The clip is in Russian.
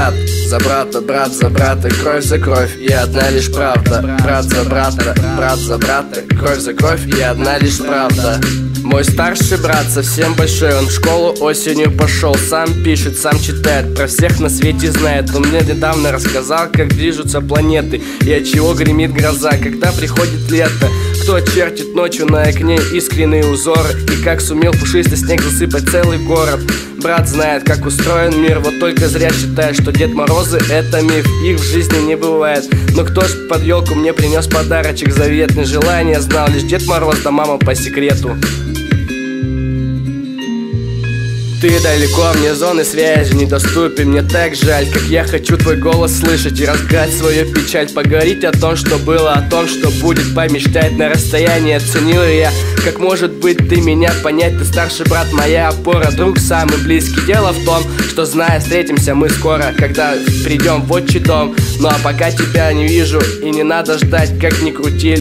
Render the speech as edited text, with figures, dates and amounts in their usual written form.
брат за брата, брат за брата, кровь за кровь и одна лишь правда. Брат за брата, брат за брата, кровь за кровь и одна лишь правда. Мой старший брат совсем большой, он в школу осенью пошел. Сам пишет, сам читает, про всех на свете знает. Он мне недавно рассказал, как движутся планеты и от чего гремит гроза, когда приходит лето. Кто чертит ночью на окне искренние узоры, и как сумел пушистый снег засыпать целый город. Брат знает, как устроен мир, вот только зря считает, что Дед Морозы — это миф, их в жизни не бывает. Но кто ж под елку мне принес подарочек заветный? Желание знал лишь Дед Мороз да мама по секрету. Ты далеко, вне зоны связи, недоступен, мне так жаль, как я хочу твой голос слышать и разгадать свою печаль. Поговорить о том, что было, о том, что будет, помечтать на расстоянии. Оценил я, как может быть ты меня понять. Ты старший брат, моя опора, друг самый близкий. Дело в том, что зная, встретимся мы скоро, когда придем в отчий дом. Ну а пока тебя не вижу и не надо ждать, как ни крути.